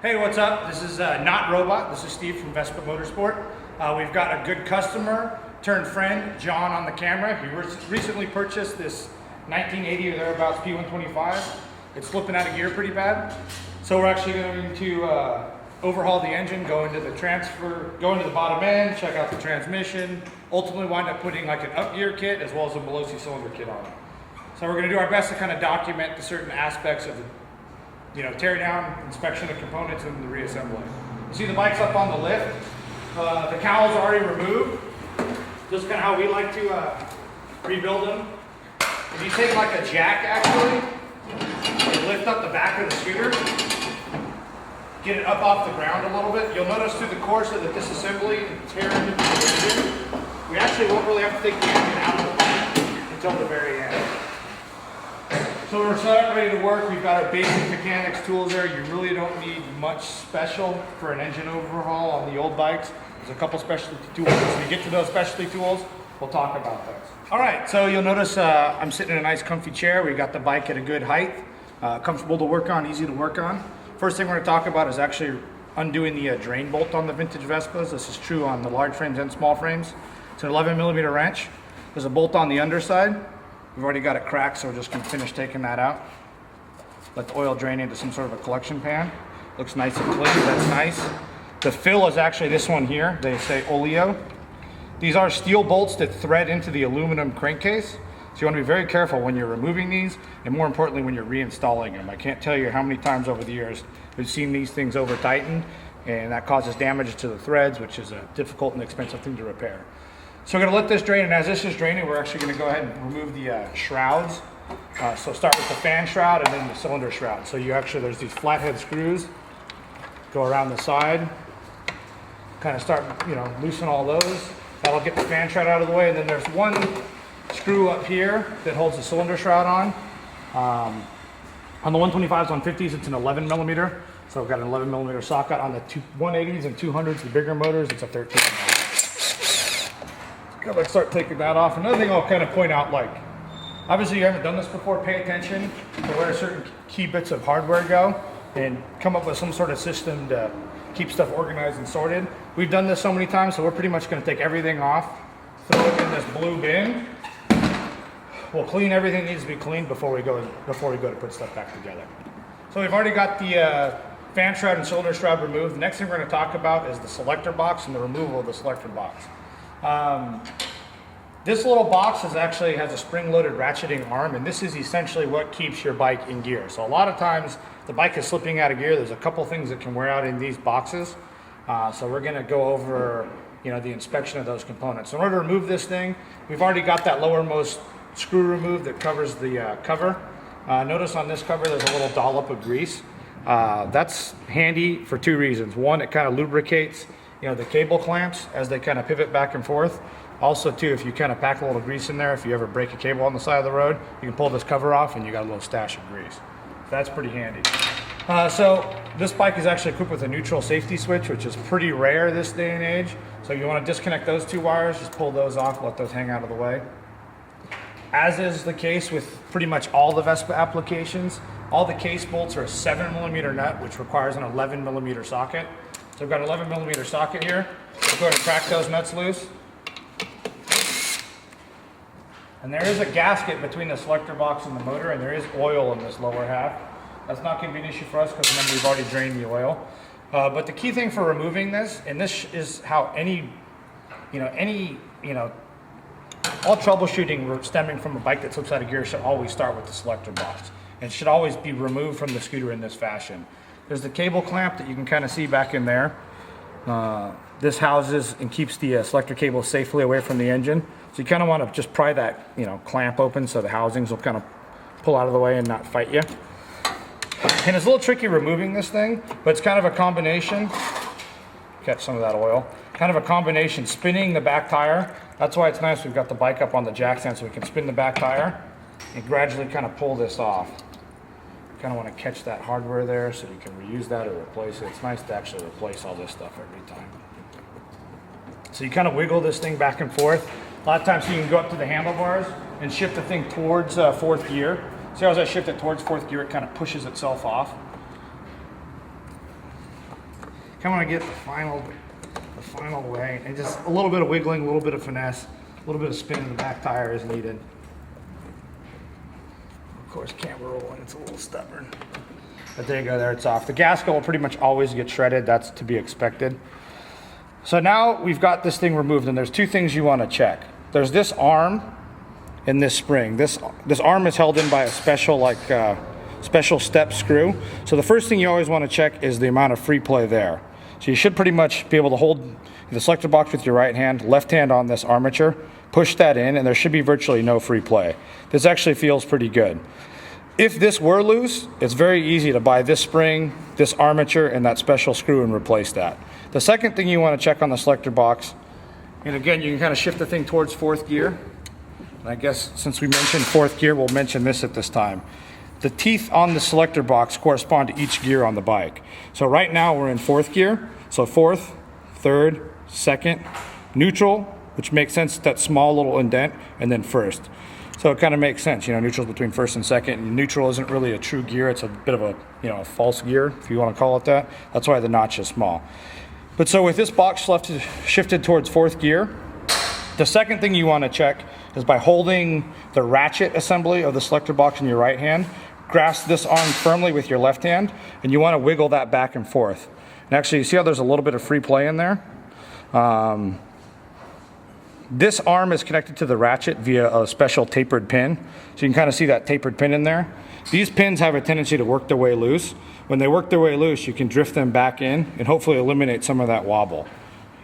Hey, what's up? This is Not Robot. This is Steve from Vespa Motorsport. We've got a good customer turned friend, John, on the camera. He recently purchased this 1980 or thereabouts P125. It's slipping out of gear pretty bad. So we're actually going to overhaul the engine, go into the bottom end, check out the transmission, ultimately wind up putting like an upgear kit as well as a Malossi cylinder kit on it. So we're going to do our best to kind of document the certain aspects of the tear down, inspection of components, and the reassembly. You see the bike's up on the lift. The cowls are already removed. Just kind of how we like to rebuild them. If you take like a jack actually, and lift up the back of the scooter, get it up off the ground a little bit, you'll notice through the course of the disassembly and tear into the engine, we actually won't really have to take the engine out of the bike until the very end. So we're set up, ready to work. We've got our basic mechanics tools there. You really don't need much special for an engine overhaul on the old bikes. There's a couple specialty tools. When we get to those specialty tools, we'll talk about those. All right, so you'll notice I'm sitting in a nice comfy chair. We got the bike at a good height, comfortable to work on, easy to work on. First thing we're gonna talk about is actually undoing the drain bolt on the vintage Vespas. This is true on the large frames and small frames. It's an 11mm wrench. There's a bolt on the underside. We've already got it cracked, so we're just gonna finish taking that out. Let the oil drain into some sort of a collection pan. Looks nice and clean, that's nice. The fill is actually this one here. They say oleo. These are steel bolts that thread into the aluminum crankcase. So you wanna be very careful when you're removing these, and more importantly, when you're reinstalling them. I can't tell you how many times over the years we've seen these things over tightened, and that causes damage to the threads, which is a difficult and expensive thing to repair. So we're gonna let this drain, and as this is draining, we're actually gonna go ahead and remove the shrouds. So start with the fan shroud and then the cylinder shroud. So there's these flathead screws, go around the side, kind of start, loosen all those. That'll get the fan shroud out of the way, and then there's one screw up here that holds the cylinder shroud on. On the 125s, on 50s, it's an 11mm. So I've got an 11mm socket. On the 180s and 200s, the bigger motors, it's a 13mm. Let's start taking that off. Another thing I'll kind of point out, obviously you haven't done this before, pay attention to where certain key bits of hardware go and come up with some sort of system to keep stuff organized and sorted. We've done this so many times, so we're pretty much going to take everything off, throw it in this blue bin. We'll clean everything that needs to be cleaned before we go to put stuff back together. So we've already got the fan shroud and cylinder shroud removed. The next thing we're going to talk about is the selector box and the removal of the selector box. This little box has a spring-loaded ratcheting arm, and this is essentially what keeps your bike in gear. So a lot of times the bike is slipping out of gear. There's a couple things that can wear out in these boxes. So we're going to go over the inspection of those components. So in order to remove this thing, we've already got that lowermost screw removed that covers the cover. Notice on this cover there's a little dollop of grease. That's handy for two reasons. One, it kind of lubricates the cable clamps as they kind of pivot back and forth. Also too, if you kind of pack a little grease in there, if you ever break a cable on the side of the road, you can pull this cover off and you got a little stash of grease. That's pretty handy. So this bike is actually equipped with a neutral safety switch, which is pretty rare this day and age. So you want to disconnect those two wires, just pull those off, let those hang out of the way. As is the case with pretty much all the Vespa applications, all the case bolts are a 7mm nut, which requires an 11mm socket. So we've got an 11mm socket here. We'll go ahead and crack those nuts loose. And there is a gasket between the selector box and the motor, and there is oil in this lower half. That's not going to be an issue for us because remember we've already drained the oil. But the key thing for removing this, and this is how all troubleshooting stemming from a bike that slips out of gear should always start with the selector box. And should always be removed from the scooter in this fashion. There's the cable clamp that you can kind of see back in there. This houses and keeps the selector cable safely away from the engine. So you kind of want to just pry that clamp open so the housings will kind of pull out of the way and not fight you. And it's a little tricky removing this thing, but it's kind of a combination. Catch some of that oil. Kind of a combination spinning the back tire. That's why it's nice we've got the bike up on the jack stand so we can spin the back tire and gradually kind of pull this off. Kind of want to catch that hardware there so you can reuse that or replace it. It's nice to actually replace all this stuff every time. So you kind of wiggle this thing back and forth. A lot of times you can go up to the handlebars and shift the thing towards fourth gear. See how as I shift it towards fourth gear, it kind of pushes itself off. kind of want to get the final way, and just a little bit of wiggling, a little bit of finesse, a little bit of spin in the back tire is needed. Of course, can't roll when it's a little stubborn. But there you go, there it's off. The gasket will pretty much always get shredded. That's to be expected. So now we've got this thing removed, and there's two things you want to check. There's this arm and this spring. This arm is held in by a special special step screw. So the first thing you always want to check is the amount of free play there. So you should pretty much be able to hold the selector box with your right hand, left hand on this armature, push that in, and there should be virtually no free play. This actually feels pretty good. If this were loose, it's very easy to buy this spring, this armature, and that special screw and replace that. The second thing you want to check on the selector box, and again, you can kind of shift the thing towards fourth gear. And I guess since we mentioned fourth gear, we'll mention this at this time. The teeth on the selector box correspond to each gear on the bike. So right now we're in fourth gear. So fourth, third, second, neutral, which makes sense, that small little indent, and then first. So it kind of makes sense, you know, neutral's between first and second, and neutral isn't really a true gear. It's a bit of a, you know, a false gear, if you want to call it that. That's why the notch is small. But so with this box shifted towards fourth gear, the second thing you want to check is by holding the ratchet assembly of the selector box in your right hand, grasp this arm firmly with your left hand, and you want to wiggle that back and forth. And actually, you see how there's a little bit of free play in there? This arm is connected to the ratchet via a special tapered pin. So you can kind of see that tapered pin in there. These pins have a tendency to work their way loose. When they work their way loose, you can drift them back in and hopefully eliminate some of that wobble.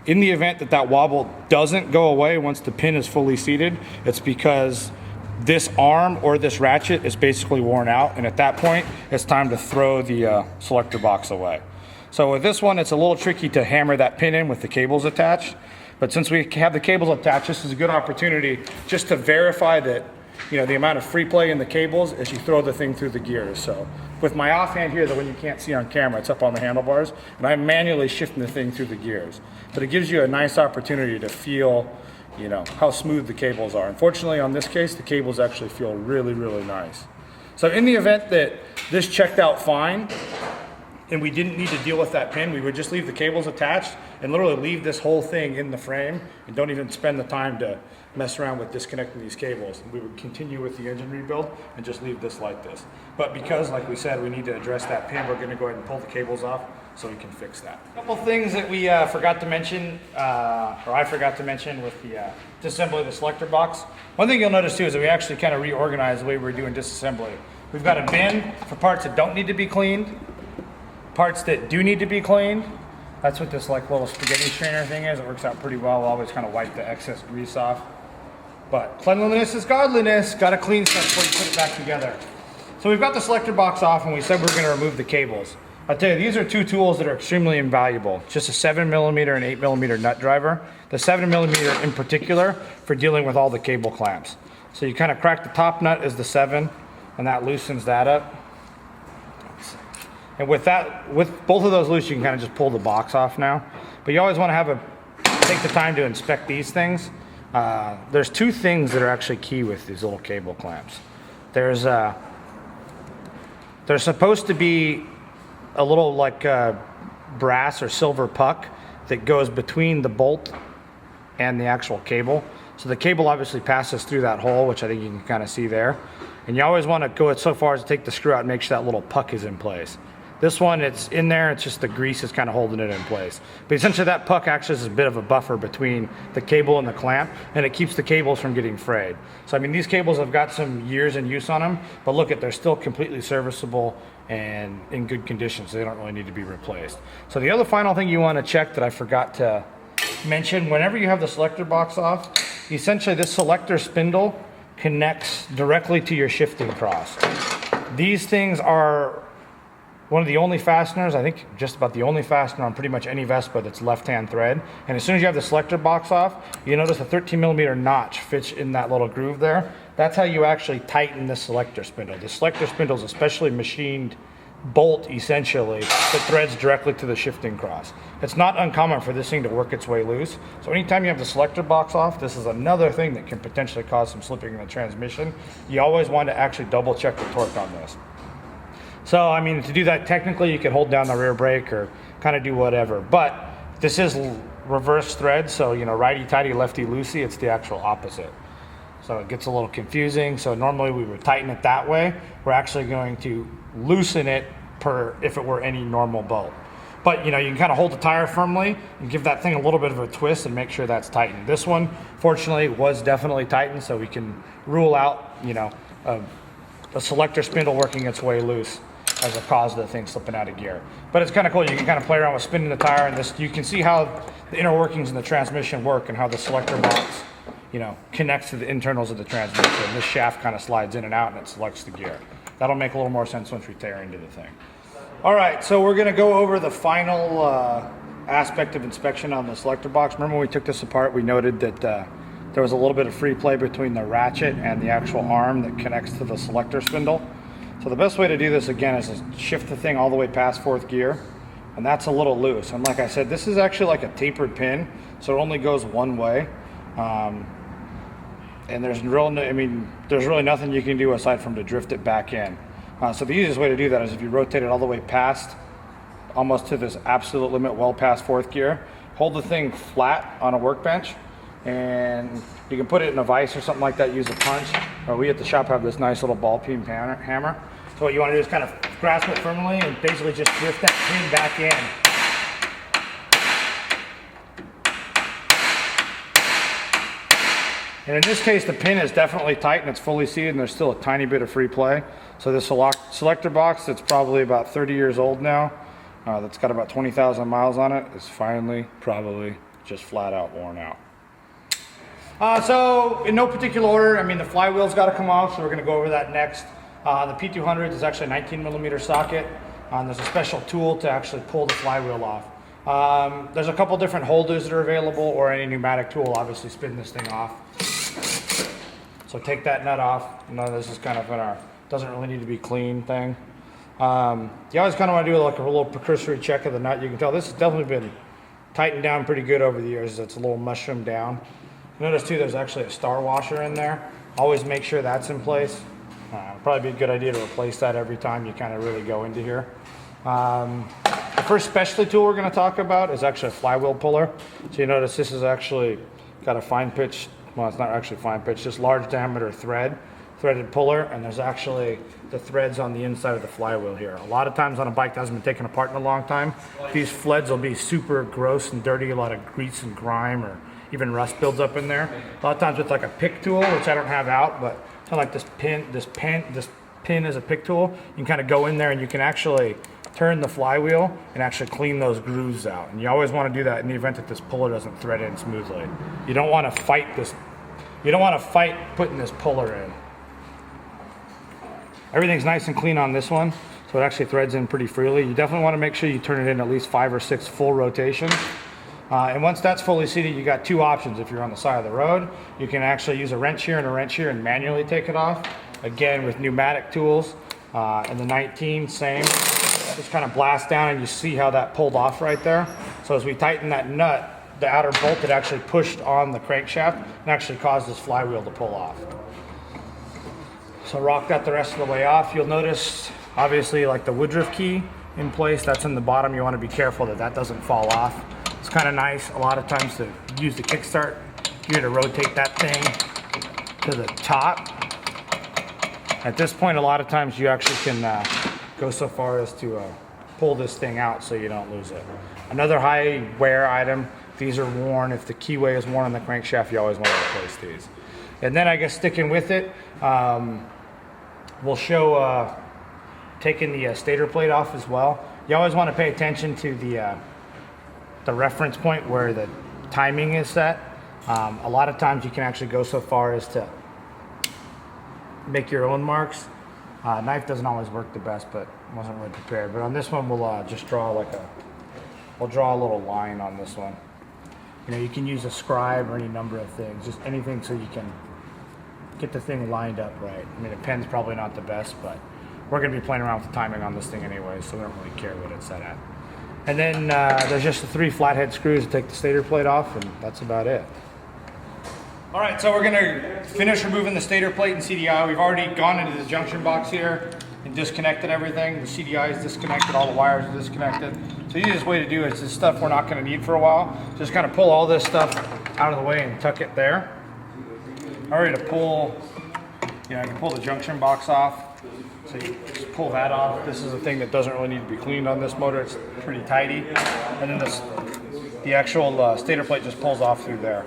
In the event that that wobble doesn't go away once the pin is fully seated, it's because this arm or this ratchet is basically worn out, and at that point, it's time to throw the selector box away. So with this one, it's a little tricky to hammer that pin in with the cables attached, but since we have the cables attached, this is a good opportunity just to verify that, you know, the amount of free play in the cables as you throw the thing through the gears. So with my offhand here, the one you can't see on camera, it's up on the handlebars, and I'm manually shifting the thing through the gears. But it gives you a nice opportunity to feel, you know, how smooth the cables are. Unfortunately, on this case, the cables actually feel really, really nice. So in the event that this checked out fine, and we didn't need to deal with that pin, we would just leave the cables attached and literally leave this whole thing in the frame and don't even spend the time to mess around with disconnecting these cables. And we would continue with the engine rebuild and just leave this like this. But because, like we said, we need to address that pin, we're gonna go ahead and pull the cables off so we can fix that. A couple things that we forgot to mention, or I forgot to mention with the disassembly of the selector box. One thing you'll notice too is that we actually kind of reorganized the way we're doing disassembly. We've got a bin for parts that don't need to be cleaned, parts that do need to be cleaned. That's what this like little spaghetti strainer thing is. It works out pretty well. We'll always kind of wipe the excess grease off. But cleanliness is godliness. Got to clean stuff before you put it back together. So we've got the selector box off, and we said we're going to remove the cables. I'll tell you, these are two tools that are extremely invaluable. Just a 7mm and 8mm nut driver. The 7mm in particular for dealing with all the cable clamps. So you kind of crack the top nut is the 7, and that loosens that up. And with that, with both of those loose, you can kind of just pull the box off now. But you always want to take the time to inspect these things. There's two things that are actually key with these little cable clamps. There's supposed to be a little like brass or silver puck that goes between the bolt and the actual cable. So the cable obviously passes through that hole, which I think you can kind of see there. And you always want to go so far as to take the screw out and make sure that little puck is in place. This one, it's in there, it's just the grease is kind of holding it in place. But essentially that puck acts as a bit of a buffer between the cable and the clamp, and it keeps the cables from getting frayed. So I mean, these cables have got some years in use on them, but look at, they're still completely serviceable and in good condition, so they don't really need to be replaced. So the other final thing you want to check that I forgot to mention, whenever you have the selector box off, essentially this selector spindle connects directly to your shifting cross. These things are one of the only fasteners, I think just about the only fastener on pretty much any Vespa that's left-hand thread. And as soon as you have the selector box off, you notice a 13mm notch fits in that little groove there. That's how you actually tighten the selector spindle. The selector spindle is a specially machined bolt, essentially, that threads directly to the shifting cross. It's not uncommon for this thing to work its way loose. So anytime you have the selector box off, this is another thing that can potentially cause some slipping in the transmission. You always want to actually double check the torque on this. So, I mean, to do that technically, you can hold down the rear brake or kind of do whatever. But this is reverse thread, so you know, righty tighty, lefty loosey, it's the actual opposite. So it gets a little confusing. So normally we would tighten it that way. We're actually going to loosen it per if it were any normal bolt. But you know, you can kind of hold the tire firmly and give that thing a little bit of a twist and make sure that's tightened. This one, fortunately, was definitely tightened, so we can rule out, you know, a selector spindle working its way loose as a cause of the thing slipping out of gear. But it's kind of cool. You can kind of play around with spinning the tire, and this, you can see how the inner workings in the transmission work and how the selector box, you know, connects to the internals of the transmission. This shaft kind of slides in and out, and it selects the gear. That'll make a little more sense once we tear into the thing. All right, so we're gonna go over the final aspect of inspection on the selector box. Remember when we took this apart, we noted that there was a little bit of free play between the ratchet and the actual arm that connects to the selector spindle. So the best way to do this again is to shift the thing all the way past 4th gear, and that's a little loose. And like I said, this is actually like a tapered pin, so it only goes one way. And there's really nothing you can do aside from to drift it back in. So the easiest way to do that is if you rotate it all the way past, almost to this absolute limit, well past 4th gear, hold the thing flat on a workbench, and you can put it in a vise or something like that, use a punch, or we at the shop have this nice little ball peen hammer. So what you want to do is kind of grasp it firmly and basically just drift that pin back in. And in this case, the pin is definitely tight and it's fully seated, and there's still a tiny bit of free play. So this selector box that's probably about 30 years old now, that's got about 20,000 miles on it, is finally probably just flat out worn out. So in no particular order, I mean, the flywheel's got to come off, so we're going to go over that next. The P200 is actually a 19mm socket. There's a special tool to actually pull the flywheel off. There's a couple different holders that are available, or any pneumatic tool, obviously spin this thing off. So take that nut off. None of this is kind of in our, doesn't really need to be clean thing. You always kind of want to do like a little precursory check of the nut. You can tell this has definitely been tightened down pretty good over the years. It's a little mushroomed down. Notice too, there's actually a star washer in there. Always make sure that's in place. Probably be a good idea to replace that every time you kind of really go into here. The first specialty tool we're going to talk about is actually a flywheel puller. So you notice this is actually got a fine pitch, well, it's not actually fine pitch, just large diameter threaded puller, and there's actually the threads on the inside of the flywheel here. A lot of times on a bike that hasn't been taken apart in a long time, these threads will be super gross and dirty, a lot of grease and grime or even rust builds up in there. A lot of times with like a pick tool, which I don't have out, but kind of like this pin is a pick tool. You can kind of go in there and you can actually turn the flywheel and actually clean those grooves out. And you always want to do that in the event that this puller doesn't thread in smoothly. You don't want to fight this. You don't want to fight putting this puller in. Everything's nice and clean on this one, so it actually threads in pretty freely. You definitely want to make sure you turn it in at least 5 or 6 full rotations. And once that's fully seated, you got 2 options. If you're on the side of the road, you can actually use a wrench here and manually take it off. Again, with pneumatic tools. And the 19, same. Just kind of blast down, and you see how that pulled off right there. So as we tighten that nut, the outer bolt that actually pushed on the crankshaft and actually caused this flywheel to pull off. So rock that the rest of the way off. You'll notice, obviously, like the woodruff key in place, that's in the bottom. You want to be careful that that doesn't fall off. It's kind of nice a lot of times to use the kickstart gear to rotate that thing to the top. At this point, a lot of times you actually can go so far as to pull this thing out so you don't lose it. Another high wear item, these are worn. If the keyway is worn on the crankshaft, you always want to replace these. And then I guess sticking with it, we'll show taking the stator plate off as well. You always want to pay attention to the reference point where the timing is set. A lot of times you can actually go so far as to make your own marks. Knife doesn't always work the best, but wasn't really prepared. But on this one, we'll just draw we'll draw a little line on this one. You know, you can use a scribe or any number of things, just anything so you can get the thing lined up right. I mean, a pen's probably not the best, but we're going to be playing around with the timing on this thing anyway, so we don't really care what it's set at. And then there's just the 3 flathead screws to take the stator plate off, and that's about it. All right, so we're going to finish removing the stator plate and CDI. We've already gone into the junction box here and disconnected everything. The CDI is disconnected, all the wires are disconnected. So the easiest way to do it is this stuff we're not going to need for a while. Just kind of pull all this stuff out of the way and tuck it there. I'm ready to pull, you know, I can pull the junction box off. So you just pull that off. This is a thing that doesn't really need to be cleaned on this motor. It's pretty tidy. And then the actual stator plate just pulls off through there.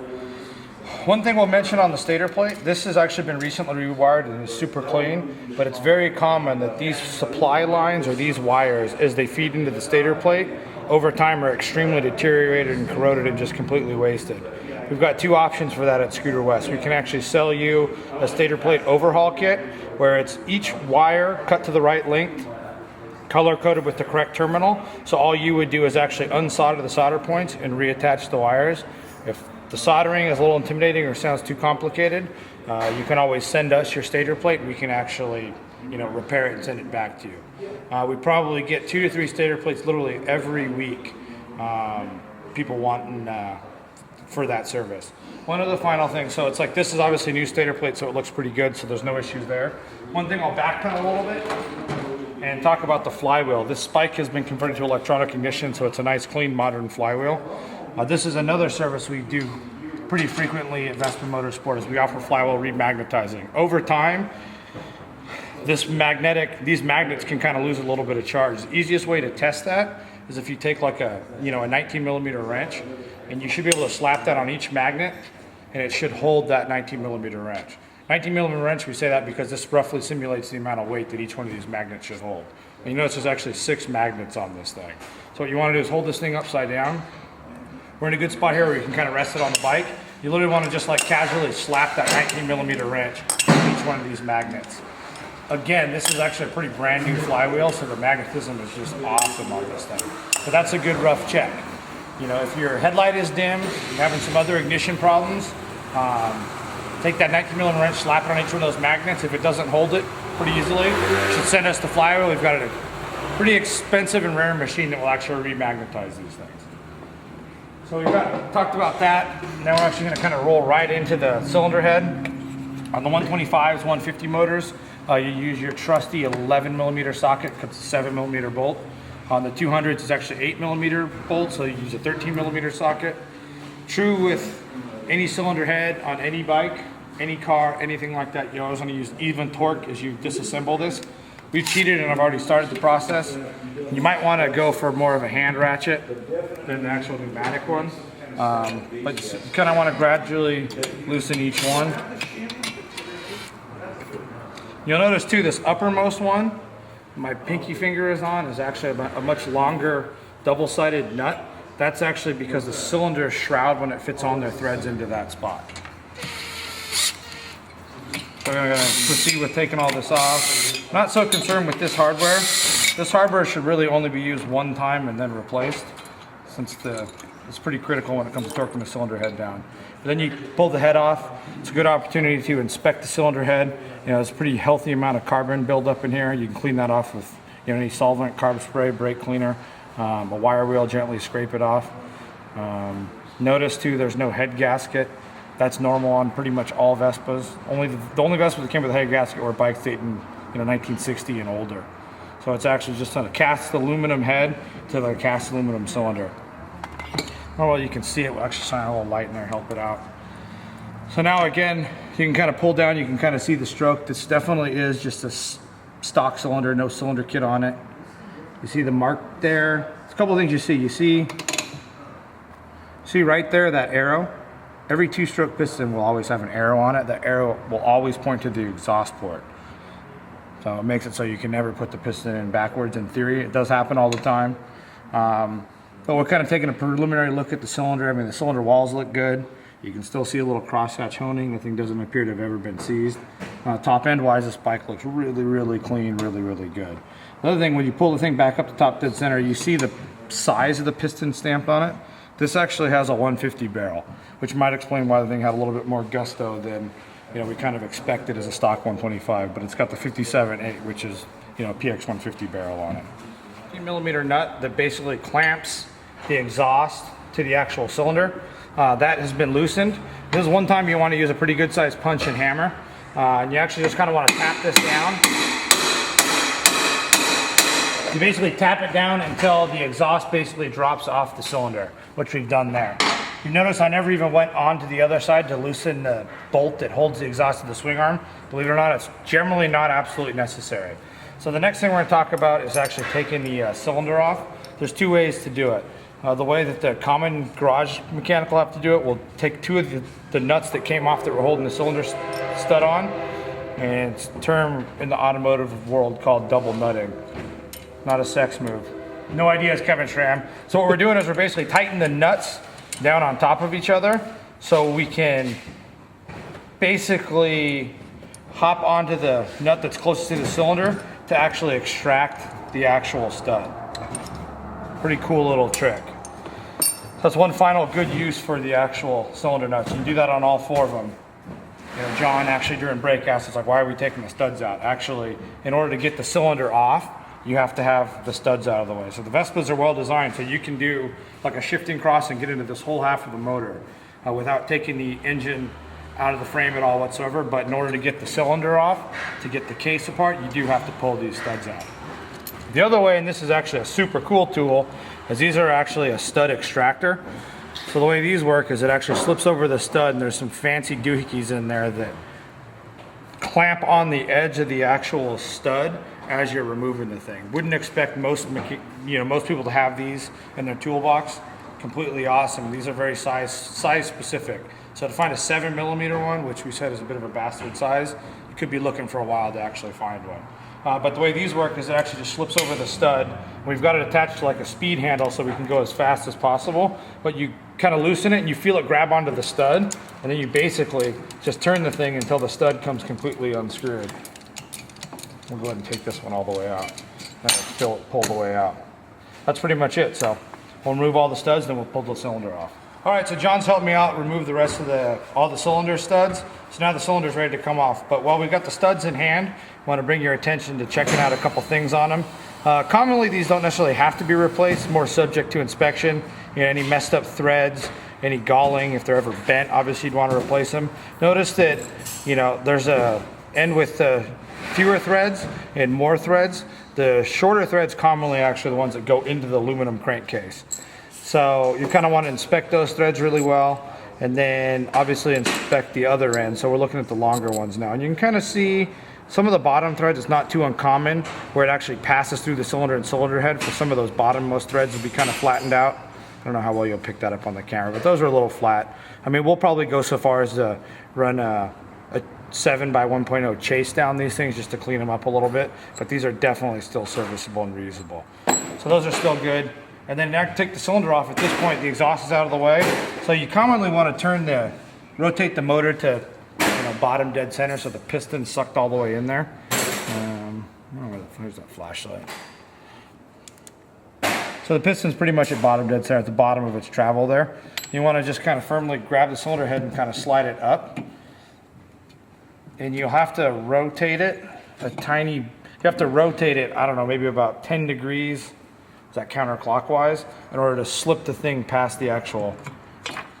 One thing we'll mention on the stator plate, this has actually been recently rewired and is super clean, but it's very common that these supply lines or these wires, as they feed into the stator plate, over time are extremely deteriorated and corroded and just completely wasted. We've got two options for that at Scooter West. We can actually sell you a stator plate overhaul kit where it's each wire cut to the right length, color coded with the correct terminal. So all you would do is actually unsolder the solder points and reattach the wires. If the soldering is a little intimidating or sounds too complicated, you can always send us your stator plate and we can actually, you know, repair it and send it back to you. We probably get 2 to 3 stator plates literally every week. People wanting for that service. One other final thing, so it's like this is obviously a new stator plate, so it looks pretty good, so there's no issues there. One thing, I'll backpedal a little bit and talk about the flywheel. This spike has been converted to electronic ignition, so it's a nice, clean, modern flywheel. This is another service we do pretty frequently at Vespa Motorsport, is we offer flywheel remagnetizing. Over time, these magnets can kind of lose a little bit of charge. The easiest way to test that is if you take like a 19mm wrench, and you should be able to slap that on each magnet, and it should hold that 19mm wrench. 19mm wrench, we say that because this roughly simulates the amount of weight that each one of these magnets should hold. And you notice there's actually 6 magnets on this thing. So what you want to do is hold this thing upside down. We're in a good spot here where you can kind of rest it on the bike. You literally want to just like casually slap that 19mm wrench on each one of these magnets. Again, this is actually a pretty brand new flywheel, so the magnetism is just awesome on this thing. But that's a good rough check. You know, if your headlight is dim, you're having some other ignition problems, take that 19mm wrench, slap it on each one of those magnets. If it doesn't hold it pretty easily, you should send us the flywheel. We've got a pretty expensive and rare machine that will actually remagnetize these things. So we've talked about that. Now we're actually going to kind of roll right into the cylinder head. On the 125s, 150 motors, you use your trusty 11mm socket, it's a 7mm bolt. On the 200s, it's actually 8mm bolt, so you use a 13mm socket. True with any cylinder head on any bike, any car, anything like that, you always want to use even torque as you disassemble this. We've cheated and I've already started the process. You might want to go for more of a hand ratchet than the actual pneumatic one. But you kind of want to gradually loosen each one. You'll notice too, this uppermost one, my pinky finger is on, is actually a much longer double-sided nut. That's actually because the cylinder shroud, when it fits on there, threads into that spot. So we're going to proceed with taking all this off. Not so concerned with this hardware. This hardware should really only be used one time and then replaced, since it's pretty critical when it comes to torquing the cylinder head down. But then you pull the head off. It's a good opportunity to inspect the cylinder head. You know, there's a pretty healthy amount of carbon buildup in here. You can clean that off with any solvent, carb spray, brake cleaner, a wire wheel, gently scrape it off. Notice too, there's no head gasket. That's normal on pretty much all Vespas. The only Vespas that came with a head gasket were bikes dating 1960 and older. So it's actually just a cast aluminum head to the cast aluminum cylinder. Oh, well, you can see it. We'll actually shine a little light in there, help it out. So now again, you can kind of pull down, you can kind of see the stroke. This definitely is just a stock cylinder, no cylinder kit on it. You see the mark there. There's a couple of things you see. You see right there, that arrow. Every 2-stroke piston will always have an arrow on it. The arrow will always point to the exhaust port. So it makes it so you can never put the piston in backwards in theory. It does happen all the time. But we're kind of taking a preliminary look at the cylinder. I mean, the cylinder walls look good. You can still see a little crosshatch honing. The thing doesn't appear to have ever been seized. Top end wise, this bike looks really, really clean, really, really good. The other thing, when you pull the thing back up to top dead center, you see the size of the piston stamped on it. This actually has a 150 barrel, which might explain why the thing had a little bit more gusto than we kind of expected as a stock 125, but it's got the 57.8, which is PX 150 barrel on it. 15mm nut that basically clamps the exhaust to the actual cylinder. That has been loosened. This is one time you want to use a pretty good sized punch and hammer. And you actually just kind of want to tap this down. You basically tap it down until the exhaust basically drops off the cylinder, which we've done there. You notice I never even went onto the other side to loosen the bolt that holds the exhaust to the swing arm. Believe it or not, it's generally not absolutely necessary. So the next thing we're going to talk about is actually taking the cylinder off. There's two ways to do it. The way that the common garage mechanic will have to do it, we'll take two of the nuts that came off that were holding the cylinder stud on, and it's a term in the automotive world called double nutting. Not a sex move. No ideas, Kevin Schramm. So what we're doing is we're basically tightening the nuts down on top of each other so we can basically hop onto the nut that's closest to the cylinder to actually extract the actual stud. Pretty cool little trick. That's one final good use for the actual cylinder nuts. You can do that on all four of them. You know, John actually during breakouts was like, why are we taking the studs out? Actually, in order to get the cylinder off, you have to have the studs out of the way. So the Vespas are well designed, so you can do like a shifting cross and get into this whole half of the motor without taking the engine out of the frame at all whatsoever. But in order to get the cylinder off, to get the case apart, you do have to pull these studs out. The other way, and this is actually a super cool tool, is these are actually a stud extractor. So the way these work is it actually slips over the stud, and there's some fancy doohickeys in there that clamp on the edge of the actual stud as you're removing the thing. Wouldn't expect most people to have these in their toolbox. Completely awesome. These are very size specific. So to find a 7mm one, which we said is a bit of a bastard size, you could be looking for a while to actually find one. But the way these work is it actually just slips over the stud. We've got it attached to like a speed handle so we can go as fast as possible, but you kind of loosen it and you feel it grab onto the stud, and then you basically just turn the thing until the stud comes completely unscrewed. We'll go ahead and take this one all the way out. Then pull the way out. That's pretty much it. So we'll remove all the studs, then we'll pull the cylinder off. All right, so John's helped me out remove the rest of all the cylinder studs. So now the cylinder's ready to come off. But while we've got the studs in hand, I want to bring your attention to checking out a couple things on them. Commonly, these don't necessarily have to be replaced, more subject to inspection. You know, any messed up threads, any galling, if they're ever bent, obviously you'd want to replace them. Notice that, you know, there's a end with fewer threads and more threads. The shorter threads commonly actually the ones that go into the aluminum crankcase. So you kind of want to inspect those threads really well, and then obviously inspect the other end. So we're looking at the longer ones now, and you can kind of see some of the bottom threads. It's not too uncommon where it actually passes through the cylinder and cylinder head. For some of those bottommost threads will be kind of flattened out. I don't know how well you'll pick that up on the camera, but those are a little flat. I mean, we'll probably go so far as to run a 7x1.0 chase down these things just to clean them up a little bit, but these are definitely still serviceable and reusable. So those are still good. And then now to take the cylinder off, at this point the exhaust is out of the way. So you commonly want to rotate the motor to bottom dead center so the piston's sucked all the way in there. Where's that flashlight? So the piston's pretty much at bottom dead center, at the bottom of its travel there. You want to just kind of firmly grab the cylinder head and kind of slide it up. And you'll have to rotate it I don't know, maybe about 10 degrees. Is that counterclockwise? In order to slip the thing past the actual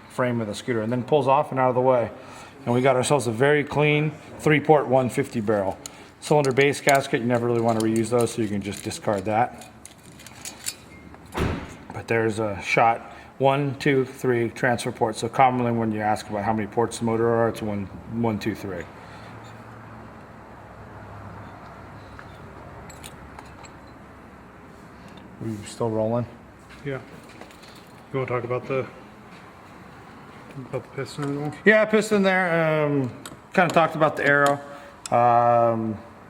frame of the scooter, and then pulls off and out of the way. And we got ourselves a very clean 3-port 150 barrel. Cylinder base gasket, you never really want to reuse those, so you can just discard that. But there's a shot 1, 2, 3 transfer ports. So commonly when you ask about how many ports the motor are, it's 1, 2, 3. We still rolling? Yeah. You want to talk about the piston at all? Yeah, piston there. Kind of talked about the arrow.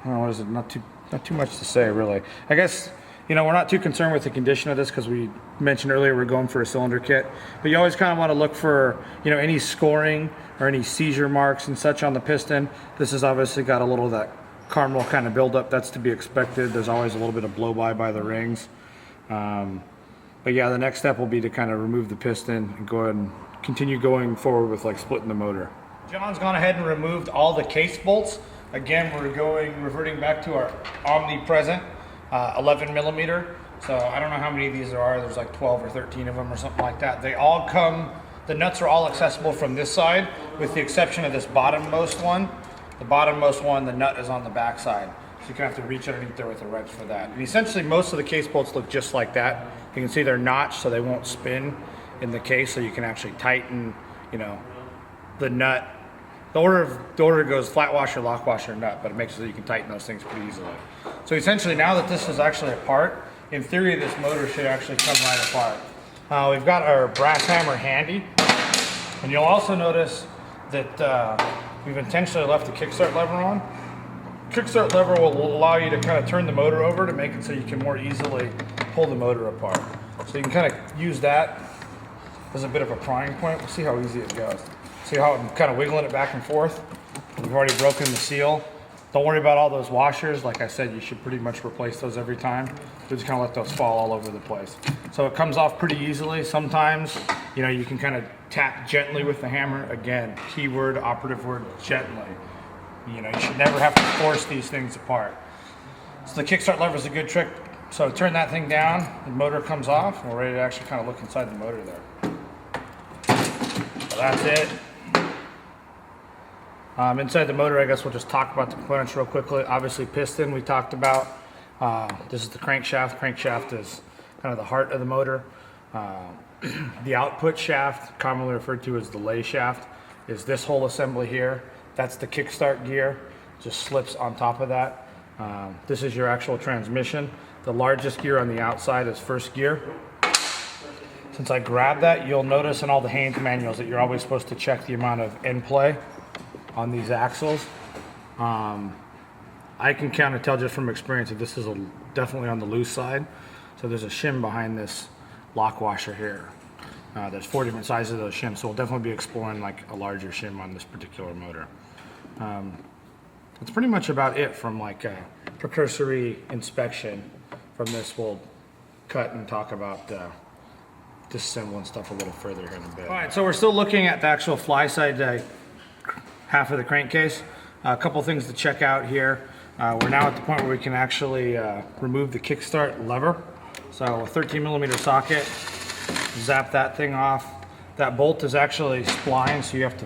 What is it? Not too much to say, really. I guess, we're not too concerned with the condition of this because we mentioned earlier we're going for a cylinder kit. But you always kind of want to look for, any scoring or any seizure marks and such on the piston. This has obviously got a little of that caramel kind of buildup. That's to be expected. There's always a little bit of blow-by the rings. But yeah, the next step will be to kind of remove the piston and go ahead and continue going forward with splitting the motor. John's gone ahead and removed all the case bolts. Again, we're reverting back to our omnipresent 11mm. So I don't know how many of these there are. There's like 12 or 13 of them or something like that. They all come, the nuts are all accessible from this side with the exception of this bottommost one. The bottommost one, the nut is on the back side. So you kind of have to reach underneath there with a wrench for that. And essentially most of the case bolts look just like that. You can see they're notched so they won't spin in the case, so you can actually tighten, you know, the nut. The order goes flat washer, lock washer, nut, but it makes it so you can tighten those things pretty easily. So essentially now that this is actually apart, in theory this motor should actually come right apart. We've got our brass hammer handy, and you'll also notice that we've intentionally left the kickstart lever on. Kickstart lever will allow you to kind of turn the motor over to make it so you can more easily pull the motor apart. So you can kind of use that as a bit of a prying point. We'll see how easy it goes. See how I'm kind of wiggling it back and forth? We've already broken the seal. Don't worry about all those washers. Like I said, you should pretty much replace those every time. Just kind of let those fall all over the place. So it comes off pretty easily. Sometimes, you know, you can kind of tap gently with the hammer. Again, keyword, operative word, gently. You know, you should never have to force these things apart. So the kickstart lever is a good trick. So turn that thing down, the motor comes off, and we're ready to actually kind of look inside the motor there. So that's it. Inside the motor, I guess we'll just talk about the components real quickly. Obviously, piston we talked about. This is the crankshaft. Crankshaft is kind of the heart of the motor. The output shaft, commonly referred to as the lay shaft, is this whole assembly here. That's the kickstart gear, just slips on top of that. This is your actual transmission. The largest gear on the outside is first gear. Since I grabbed that, you'll notice in all the Haynes manuals that you're always supposed to check the amount of end play on these axles. I can kind of tell just from experience that this is definitely on the loose side. So there's a shim behind this lock washer here. There's 4 different sizes of those shims, so we'll definitely be exploring like a larger shim on this particular motor. That's pretty much about it from like a precursory inspection. From this, we'll cut and talk about disassembling stuff a little further here in a bit. All right, so we're still looking at the actual fly side half of the crankcase. A couple things to check out here. We're now at the point where we can actually remove the kickstart lever. So a 13mm socket, zap that thing off. That bolt is actually splined, so you have to,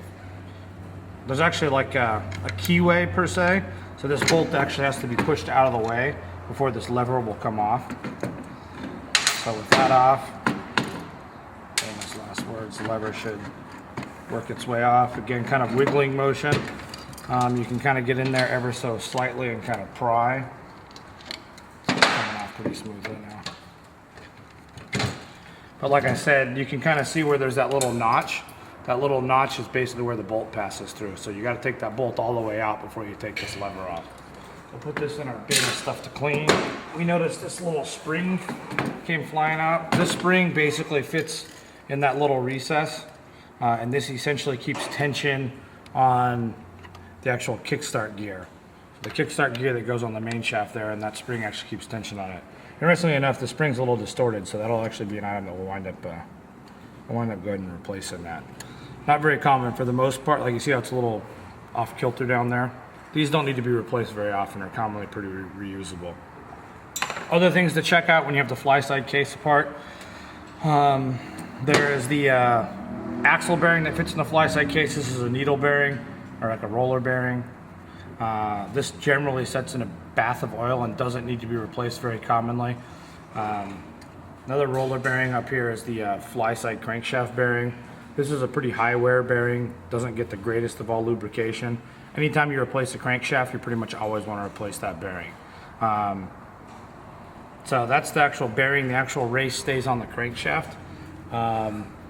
there's actually like a keyway per se. So this bolt actually has to be pushed out of the way before this lever will come off. So with that off, famous last words, the lever should work its way off. Again, kind of wiggling motion. You can kind of get in there ever so slightly and kind of pry. It's coming off pretty smoothly now. But like I said, you can kind of see where there's that little notch. That little notch is basically where the bolt passes through. So you got to take that bolt all the way out before you take this lever off. We'll put this in our bin of stuff to clean. We noticed this little spring came flying out. This spring basically fits in that little recess. And this essentially keeps tension on the actual kickstart gear. The kickstart gear that goes on the main shaft there, and that spring actually keeps tension on it. Interestingly enough, the spring's a little distorted, so that'll actually be an item that we'll wind up going and replacing that. Not very common for the most part. Like you see how it's a little off kilter down there. These don't need to be replaced very often. They're commonly pretty reusable. Other things to check out when you have the fly side case apart. There is the axle bearing that fits in the fly side case. This is a needle bearing or like a roller bearing. This generally sets in a bath of oil and doesn't need to be replaced very commonly. Another roller bearing up here is the fly side crankshaft bearing. This is a pretty high wear bearing, doesn't get the greatest of all lubrication. Anytime you replace a crankshaft, you pretty much always want to replace that bearing. So that's the actual bearing. The actual race stays on the crankshaft.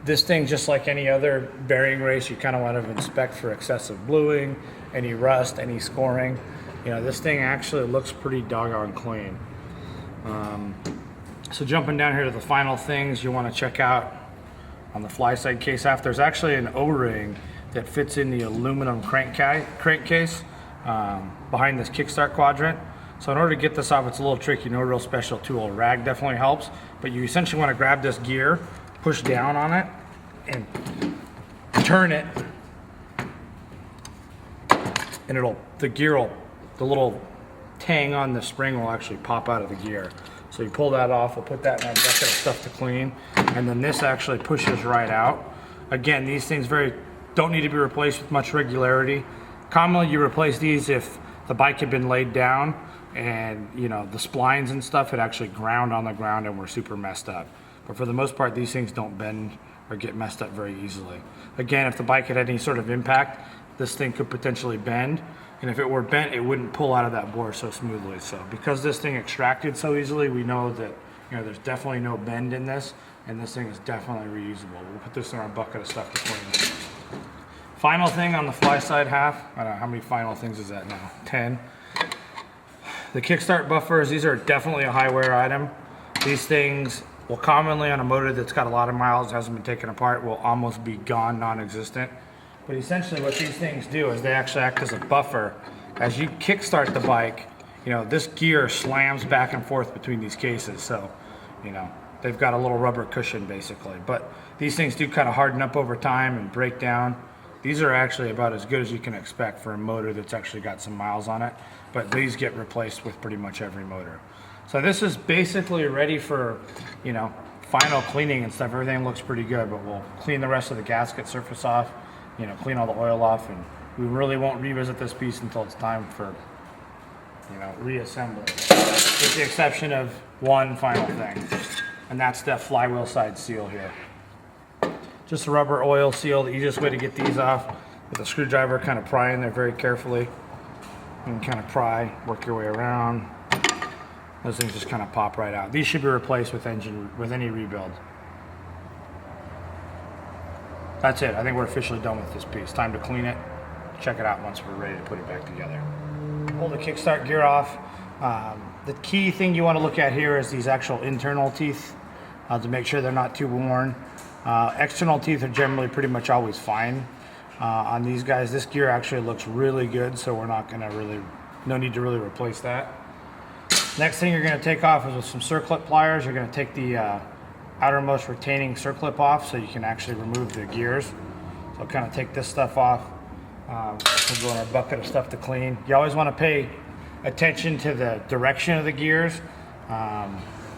This thing, just like any other bearing race, you kind of want to inspect for excessive bluing, any rust, any scoring. You know, this thing actually looks pretty doggone clean. So jumping down here to the final things you want to check out on the fly side case aft, there's actually an O-ring that fits in the aluminum crankcase behind this kickstart quadrant. So in order to get this off, it's a little tricky. No real special tool. A rag definitely helps, but you essentially want to grab this gear, push down on it, and turn it, and the little tang on the spring will actually pop out of the gear. So you pull that off, we'll put that in our bucket of stuff to clean, and then this actually pushes right out. Again, these things don't need to be replaced with much regularity. Commonly you replace these if the bike had been laid down and you know, the splines and stuff had actually ground on the ground and were super messed up. But for the most part, these things don't bend or get messed up very easily. Again, if the bike had any sort of impact, this thing could potentially bend, and if it were bent, it wouldn't pull out of that bore so smoothly. So because this thing extracted so easily, we know that, you know, there's definitely no bend in this, and this thing is definitely reusable. We'll put this in our bucket of stuff to clean. Final thing on the fly side half, I don't know, how many final things is that now? 10. The kickstart buffers, these are definitely a high wear item. These things will commonly, on a motor that's got a lot of miles, hasn't been taken apart, will almost be gone, non-existent. But essentially what these things do is they actually act as a buffer. As you kickstart the bike, you know, this gear slams back and forth between these cases. So, you know, they've got a little rubber cushion basically. But these things do kind of harden up over time and break down. These are actually about as good as you can expect for a motor that's actually got some miles on it. But these get replaced with pretty much every motor. So this is basically ready for, you know, final cleaning and stuff. Everything looks pretty good, but we'll clean the rest of the gasket surface off, you know, clean all the oil off, and we really won't revisit this piece until it's time for, you know, reassembly. With the exception of one final thing, and that's the flywheel side seal here. Just a rubber oil seal, the easiest way to get these off with a screwdriver, kind of pry in there very carefully. And kind of pry, work your way around. Those things just kind of pop right out. These should be replaced with any rebuild. That's it. I think we're officially done with this piece. Time to clean it. Check it out once we're ready to put it back together. Pull the kickstart gear off. The key thing you want to look at here is these actual internal teeth to make sure they're not too worn. External teeth are generally pretty much always fine. On these guys, this gear actually looks really good, so we're not going to no need to really replace that. Next thing you're going to take off is with some circlip pliers. You're going to take the outermost retaining circlip off so you can actually remove the gears. So I'll kind of take this stuff off. We'll go in our bucket of stuff to clean. You always want to pay attention to the direction of the gears.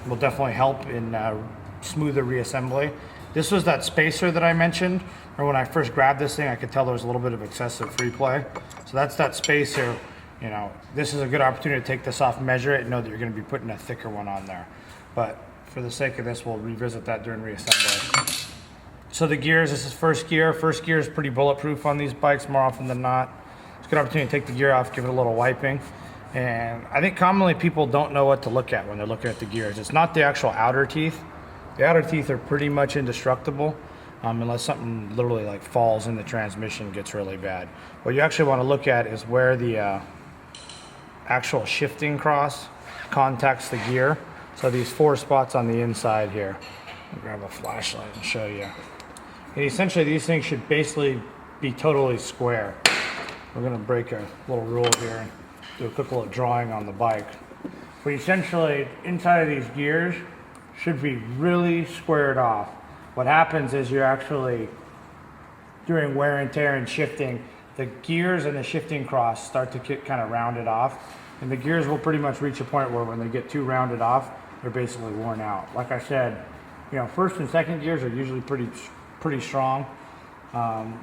Will definitely help in smoother reassembly. This was that spacer that I mentioned, or when I first grabbed this thing, I could tell there was a little bit of excessive free play. So that's that spacer. You know, this is a good opportunity to take this off, measure it, and know that you're going to be putting a thicker one on there. But for the sake of this, we'll revisit that during reassembly. So the gears, this is first gear. First gear is pretty bulletproof on these bikes more often than not. It's a good opportunity to take the gear off, give it a little wiping. And I think commonly people don't know what to look at when they're looking at the gears. It's not the actual outer teeth. The outer teeth are pretty much indestructible unless something literally like falls in the transmission, gets really bad. What you actually want to look at is where the actual shifting cross contacts the gear. So these 4 spots on the inside here. I'll grab a flashlight and show you. And essentially these things should basically be totally square. We're going to break a little rule here and do a quick little drawing on the bike. But essentially inside of these gears should be really squared off. What happens is you're actually doing wear and tear and shifting. The gears and the shifting cross start to get kind of rounded off, and the gears will pretty much reach a point where when they get too rounded off, they're basically worn out. Like I said, you know, first and second gears are usually pretty strong.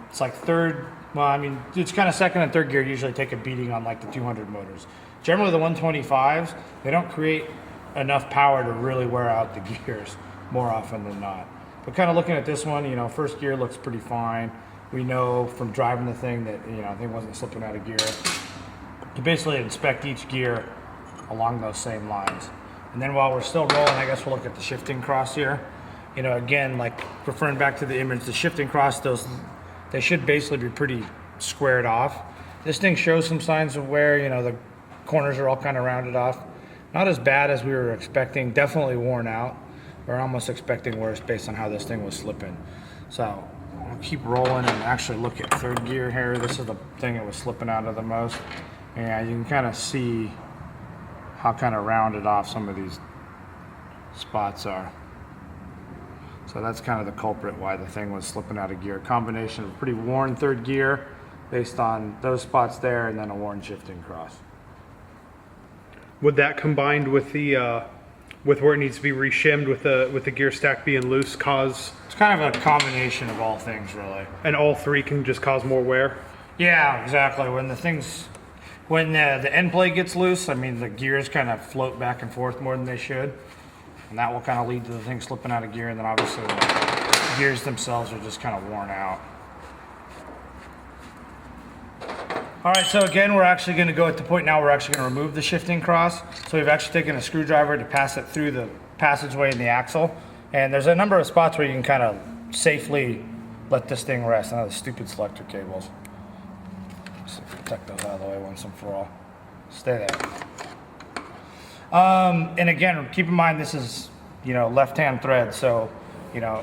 It's like third, well, I mean, it's kind of second and third gear usually take a beating on like the 200 motors. Generally the 125s, they don't create enough power to really wear out the gears more often than not. But kind of looking at this one, you know, first gear looks pretty fine. We know from driving the thing that, you know, the thing wasn't slipping out of gear. You basically inspect each gear along those same lines. And then while we're still rolling, I guess we'll look at the shifting cross here. You know, again, like referring back to the image, the shifting cross, they should basically be pretty squared off. This thing shows some signs of wear. You know, the corners are all kind of rounded off. Not as bad as we were expecting, definitely worn out. We're almost expecting worse based on how this thing was slipping. So I'll keep rolling and actually look at third gear here. This is the thing that was slipping out of the most. And you can kind of see how kind of rounded off some of these spots are. So that's kind of the culprit why the thing was slipping out of gear. Combination of pretty worn third gear based on those spots there, and then a worn shifting cross. Would that combined with the with where it needs to be reshimmed with the gear stack being loose cause? It's kind of a combination of all things, really. And all three can just cause more wear? Yeah, exactly. When the things, When the end plate gets loose, I mean, the gears kind of float back and forth more than they should. And that will kind of lead to the thing slipping out of gear. And then obviously the gears themselves are just kind of worn out. All right, so again, we're actually going to go at the point now we're actually going to remove the shifting cross. So we've actually taken a screwdriver to pass it through the passageway in the axle. And there's a number of spots where you can kind of safely let this thing rest. I know the stupid selector cables. So protect those out of the way once and for all. Stay there. And again, keep in mind this is, you know, left-hand thread. So, you know,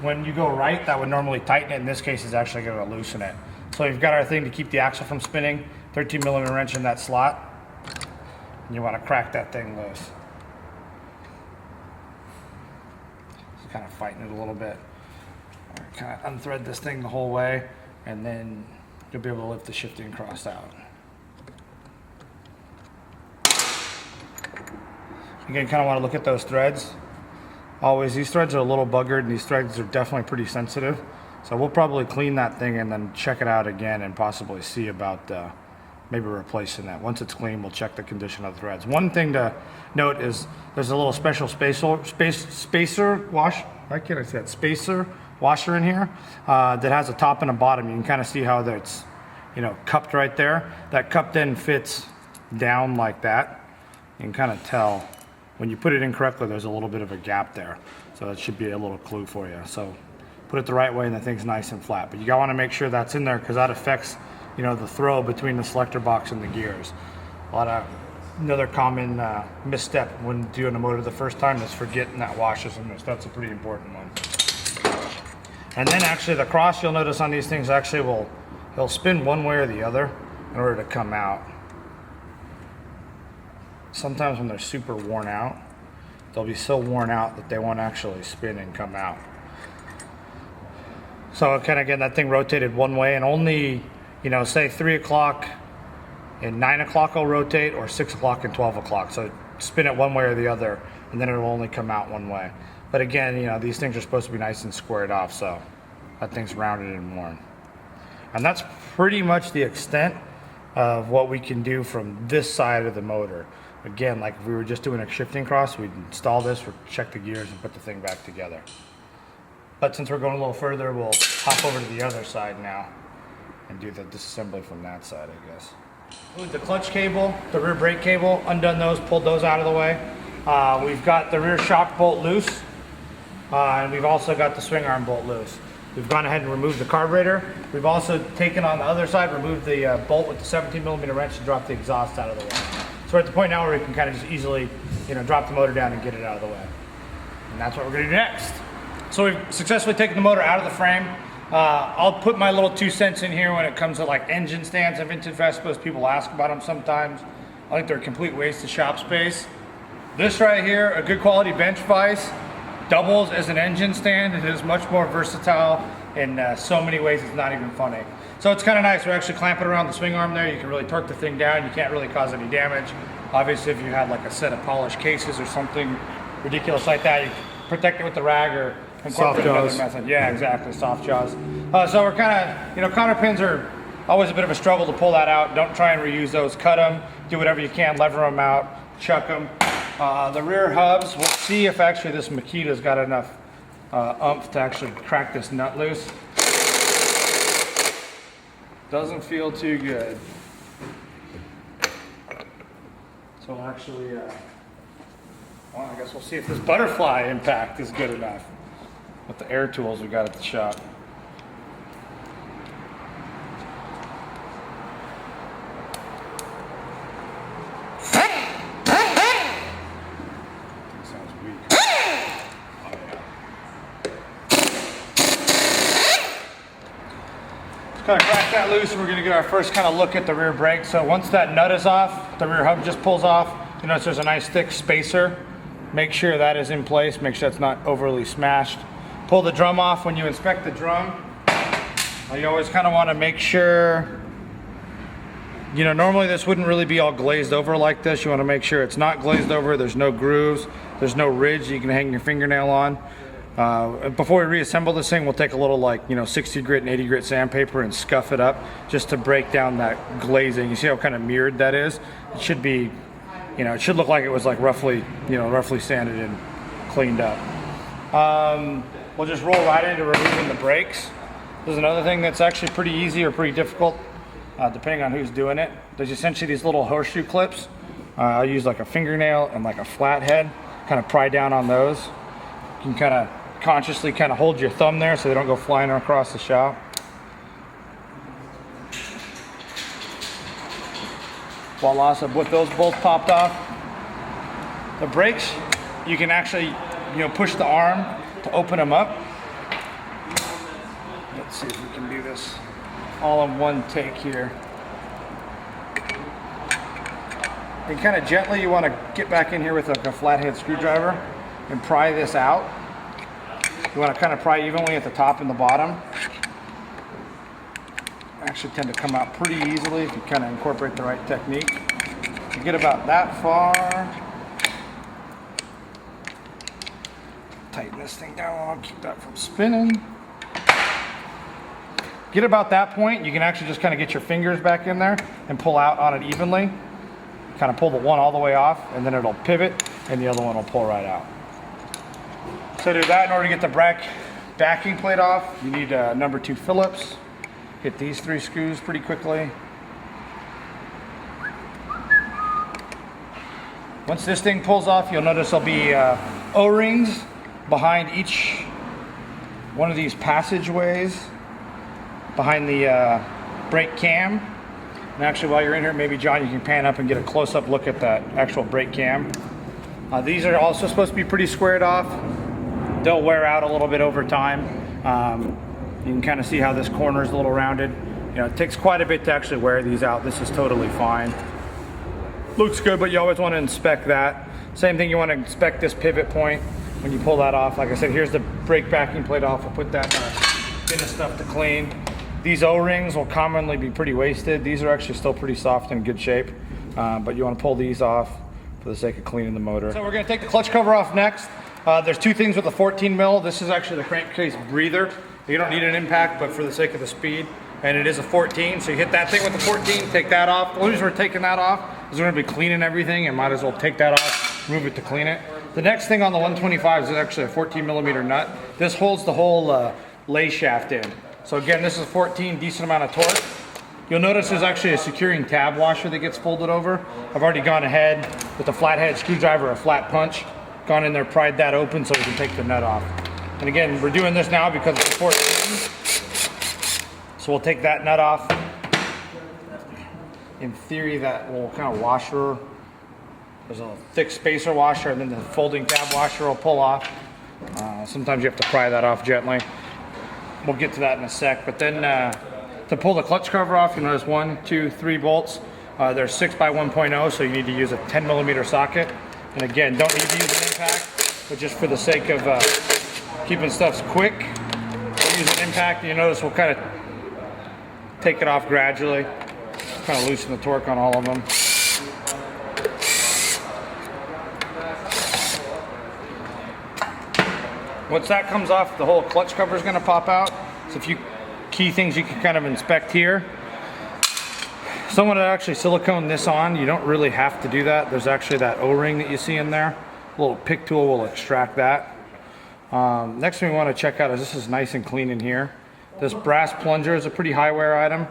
when you go right, that would normally tighten it. In this case, it's actually going to loosen it. So you've got our thing to keep the axle from spinning. 13mm wrench in that slot. And you want to crack that thing loose. Just kind of fighting it a little bit. Kind of unthread this thing the whole way, and then you'll be able to lift the shifting cross out. Again, kind of want to look at those threads. Always, these threads are a little buggered, and these threads are definitely pretty sensitive. So we'll probably clean that thing and then check it out again and possibly see about maybe replacing that. Once it's clean, we'll check the condition of the threads. One thing to note is there's a little special spacer washer in here that has a top and a bottom. You can kind of see how that's, you know, cupped right there. That cup then fits down like that. You can kind of tell when you put it in correctly, there's a little bit of a gap there. So that should be a little clue for you. So put it the right way and the thing's nice and flat. But you gotta want to make sure that's in there because that affects, you know, the throw between the selector box and the gears. Another common misstep when doing a motor the first time is forgetting that washer's in this. That's a pretty important one. And then actually the cross, you'll notice on these things actually they'll spin one way or the other in order to come out. Sometimes when they're super worn out, they'll be so worn out that they won't actually spin and come out. So kind of get that thing rotated one way, and only, you know, say 3 o'clock and 9 o'clock will rotate, or 6 o'clock and 12 o'clock. So spin it one way or the other, and then it'll only come out one way. But again, you know, these things are supposed to be nice and squared off, so that thing's rounded and worn. And that's pretty much the extent of what we can do from this side of the motor. Again, like if we were just doing a shifting cross, we'd install this, we'd check the gears and put the thing back together. But since we're going a little further, we'll hop over to the other side now and do the disassembly from that side, I guess. The clutch cable, the rear brake cable, undone those, pulled those out of the way. We've got the rear shock bolt loose, and we've also got the swing arm bolt loose. We've gone ahead and removed the carburetor. We've also taken on the other side, removed the bolt with the 17mm wrench to drop the exhaust out of the way. So we're at the point now where we can kind of just easily, you know, drop the motor down and get it out of the way. And that's what we're gonna do next. So we've successfully taken the motor out of the frame. I'll put my little 2 cents in here when it comes to like engine stands and vintage Vespas. People ask about them sometimes. I think they're a complete waste of shop space. This right here, a good quality bench vise, doubles as an engine stand. It is much more versatile in so many ways it's not even funny. So it's kind of nice. We actually clamp it around the swing arm there. You can really torque the thing down. You can't really cause any damage. Obviously, if you had like a set of polished cases or something ridiculous like that, you can protect it with the rag or incorporate another method. Yeah, exactly, soft jaws. So we're kind of, you know, counter pins are always a bit of a struggle to pull that out. Don't try and reuse those. Cut them, do whatever you can, lever them out, chuck them. The rear hubs, we'll see if actually this Makita's got enough oomph to actually crack this nut loose. Doesn't feel too good. So actually, well, I guess we'll see if this butterfly impact is good enough with the air tools we got at the shop. Sounds weak. Oh, yeah. Just kind of crack that loose, and we're going to get our first kind of look at the rear brake. So once that nut is off, the rear hub just pulls off. You notice there's a nice thick spacer. Make sure that is in place. Make sure it's not overly smashed. Pull the drum off when you inspect the drum. You always kind of want to make sure, you know, normally this wouldn't really be all glazed over like this. You want to make sure it's not glazed over. There's no grooves. There's no ridge you can hang your fingernail on. Before we reassemble this thing, we'll take a little 60 grit and 80 grit sandpaper and scuff it up just to break down that glazing. You see how kind of mirrored that is? It should be, it should look like it was roughly sanded and cleaned up. We'll just roll right into removing the brakes. There's another thing that's actually pretty easy or pretty difficult, depending on who's doing it. There's essentially these little horseshoe clips. I'll use a fingernail and a flathead, kind of pry down on those. You can kind of consciously hold your thumb there so they don't go flying across the shop. Voila, so with those both popped off. The brakes, you can actually push the arm to open them up. Let's see if we can do this all in one take here. And kind of gently, you want to get back in here with a flathead screwdriver and pry this out. You want to kind of pry evenly at the top and the bottom. Actually tend to come out pretty easily if you kind of incorporate the right technique. You get about that far. Tighten this thing down, keep that from spinning. Get about that point, you can actually just kind of get your fingers back in there and pull out on it evenly. Kind of pull the one all the way off, and then it'll pivot, and the other one will pull right out. So to do that, in order to get the backing plate off, you need number 2 Phillips. Hit these 3 screws pretty quickly. Once this thing pulls off, you'll notice there'll be O-rings behind each one of these passageways behind the brake cam. And actually, while you're in here, maybe John, you can pan up and get a close-up look at that actual brake cam. These are also supposed to be pretty squared off. They'll wear out a little bit over time. You can kind of see how this corner is a little rounded. It takes quite a bit to actually wear these out. This is totally fine. Looks good, but you always want to inspect that. Same thing, you want to inspect this pivot point when you pull that off. Like I said, here's the brake backing plate off. I'll put that bin of stuff to clean. These O-rings will commonly be pretty wasted. These are actually still pretty soft and in good shape, but you want to pull these off for the sake of cleaning the motor. So we're going to take the clutch cover off next. There's 2 things with the 14 mil. This is actually the crankcase breather. You don't need an impact, but for the sake of the speed, and it is a 14, so you hit that thing with the 14, take that off. The only reason we're taking that off is we're going to be cleaning everything, and might as well take that off, move it to clean it. The next thing on the 125 is actually a 14 millimeter nut. This holds the whole lay shaft in. So again, this is 14, decent amount of torque. You'll notice there's actually a securing tab washer that gets folded over. I've already gone ahead with a flathead screwdriver, a flat punch, gone in there, pried that open so we can take the nut off. And again, we're doing this now because it's a 14. So we'll take that nut off. In theory, that will kind of washer. There's a thick spacer washer, and then the folding tab washer will pull off. Sometimes you have to pry that off gently. We'll get to that in a sec. But then to pull the clutch cover off, you notice 1, 2, 3 bolts. They're 6 by 1.0, so you need to use a 10 millimeter socket. And again, don't need to use an impact, but just for the sake of keeping stuff quick, we'll use an impact. And you notice we'll kind of take it off gradually, kind of loosen the torque on all of them. Once that comes off, the whole clutch cover is going to pop out. So a few key things you can kind of inspect here. Someone had actually silicone this on. You don't really have to do that. There's actually that O-ring that you see in there. A little pick tool will extract that. Next thing we want to check out is this is nice and clean in here. This brass plunger is a pretty high wear item.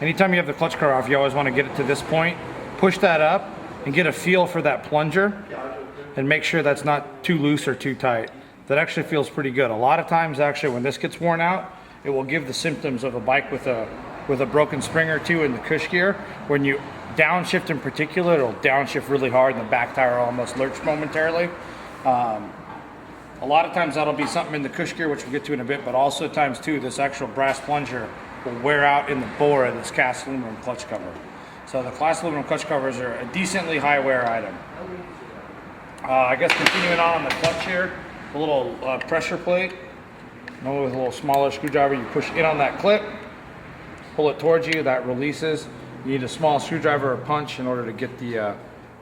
Anytime you have the clutch cover off, you always want to get it to this point. Push that up and get a feel for that plunger and make sure that's not too loose or too tight. That actually feels pretty good. A lot of times actually when this gets worn out, it will give the symptoms of a bike with a broken spring or two in the cush gear. When you downshift in particular, it'll downshift really hard and the back tire will almost lurch momentarily. A lot of times that'll be something in the cush gear, which we'll get to in a bit, but also times too, this actual brass plunger will wear out in the bore of this cast aluminum clutch cover. So the cast aluminum clutch covers are a decently high wear item. I guess continuing on the clutch here, a little pressure plate. With a little smaller screwdriver, you push in on that clip, pull it towards you, that releases. You need a small screwdriver or punch in order to get the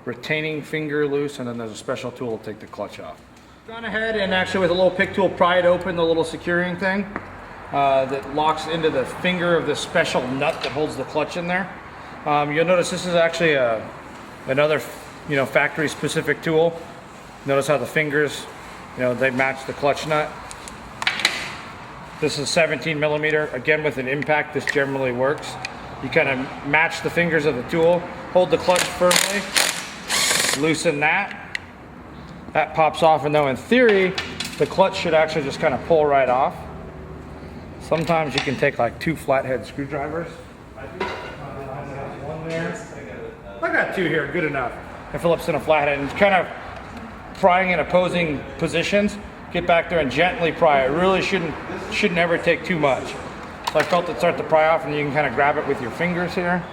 retaining finger loose, and then there's a special tool to take the clutch off. Gone ahead and actually with a little pick tool pry it open, the little securing thing that locks into the finger of this special nut that holds the clutch in there. You'll notice this is actually another factory specific tool. Notice how the fingers, they match the clutch nut. This is 17 millimeter. Again, with an impact, this generally works. You kind of match the fingers of the tool, hold the clutch firmly, loosen that. That pops off, and though in theory, the clutch should actually just kind of pull right off. Sometimes you can take like 2 flathead screwdrivers. One there. I got 2 here, good enough. And Phillips in a flathead, and kind of prying in opposing positions. Get back there and gently pry. It really shouldn't ever take too much. So I felt it start to pry off, and you can kind of grab it with your fingers here,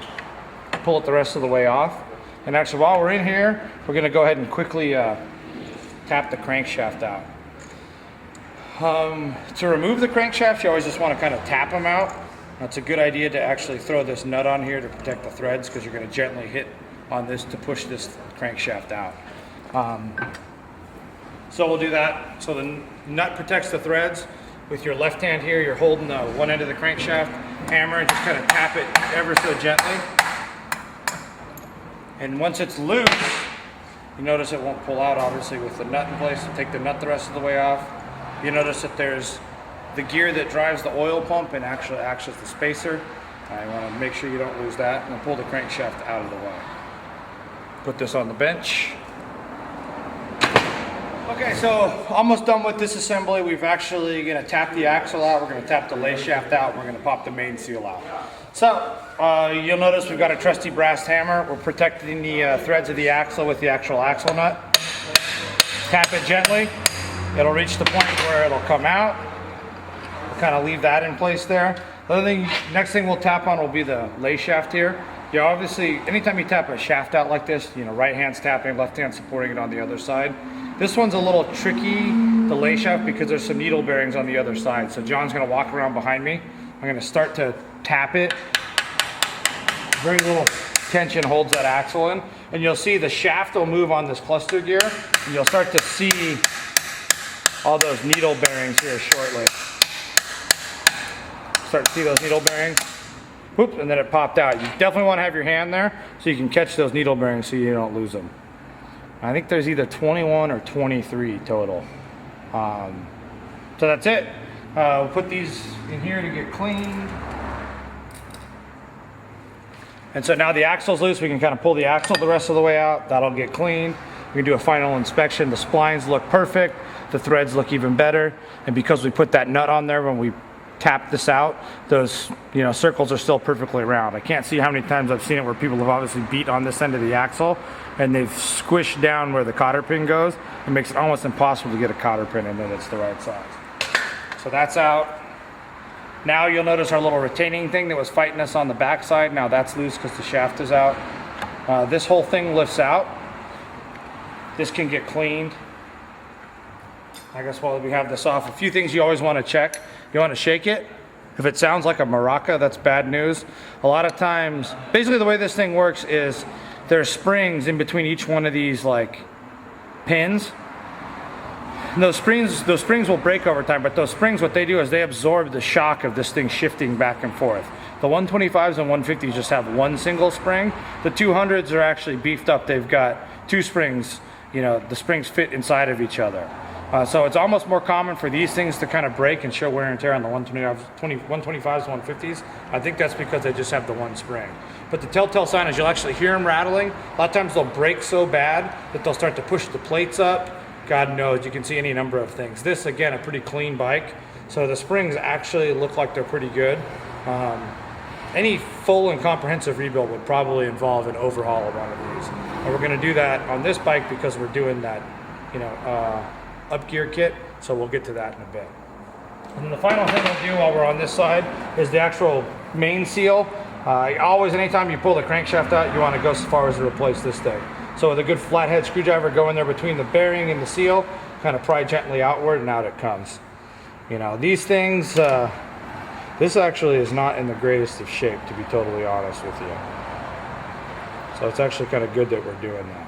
pull it the rest of the way off. And actually, while we're in here, we're going to go ahead and quickly tap the crankshaft out. To remove the crankshaft, you always just want to kind of tap them out. It's a good idea to actually throw this nut on here to protect the threads, because you're going to gently hit on this to push this crankshaft out. So we'll do that. So the nut protects the threads. With your left hand here, you're holding the one end of the crankshaft hammer and just kind of tap it ever so gently. And once it's loose, you notice it won't pull out, obviously, with the nut in place. So take the nut the rest of the way off. You notice that there's the gear that drives the oil pump and actually acts as the spacer. I want to make sure you don't lose that, and then pull the crankshaft out of the way. Put this on the bench. Okay, so almost done with this assembly. We've actually going to tap the axle out, we're going to tap the lay shaft out, and we're going to pop the main seal out. So you'll notice we've got a trusty brass hammer. We're protecting the threads of the axle with the actual axle nut. Tap it gently. It'll reach the point where it'll come out. We'll kind of leave that in place there. The other thing, next thing we'll tap on will be the lay shaft here. You obviously, anytime you tap a shaft out like this, right hand's tapping, left hand supporting it on the other side. This one's a little tricky, the lay shaft, because there's some needle bearings on the other side. So John's gonna walk around behind me. I'm gonna start to tap it. Very little tension holds that axle in. And you'll see the shaft will move on this cluster gear. And you'll start to see all those needle bearings here shortly. Start to see those needle bearings. Whoop, and then it popped out. You definitely want to have your hand there so you can catch those needle bearings so you don't lose them. I think there's either 21 or 23 total. So that's it. We'll put these in here to get cleaned. And so now the axle's loose, we can kind of pull the axle the rest of the way out. That'll get cleaned. We can do a final inspection. The splines look perfect. The threads look even better. And because we put that nut on there when we tap this out, those circles are still perfectly round. I can't see how many times I've seen it where people have obviously beat on this end of the axle and they've squished down where the cotter pin goes. It makes it almost impossible to get a cotter pin in there that's the right size. So that's out. Now you'll notice our little retaining thing that was fighting us on the back side. Now that's loose because the shaft is out. This whole thing lifts out. This can get cleaned. I guess while we have this off, a few things you always want to check. You want to shake it. If it sounds like a maraca, that's bad news. A lot of times, basically the way this thing works is there's springs in between each one of these pins. And those springs will break over time, but those springs, what they do is they absorb the shock of this thing shifting back and forth. The 125s and 150s just have one single spring. The 200s are actually beefed up. They've got 2 springs. The springs fit inside of each other. So it's almost more common for these things to kind of break and show wear and tear on the 125s, 150s. I think that's because they just have the one spring. But the telltale sign is you'll actually hear them rattling. A lot of times they'll break so bad that they'll start to push the plates up. God knows, you can see any number of things. This, again, a pretty clean bike. So the springs actually look like they're pretty good. Any full and comprehensive rebuild would probably involve an overhaul of one of these. And we're gonna do that on this bike because we're doing that, upgear kit, so we'll get to that in a bit. And then the final thing we'll do while we're on this side is the actual main seal. Anytime you pull the crankshaft out, you want to go so far as to replace this thing. So with a good flathead screwdriver, go in there between the bearing and the seal, kind of pry gently outward, and out it comes. These things, this actually is not in the greatest of shape, to be totally honest with you. So it's actually kind of good that we're doing that.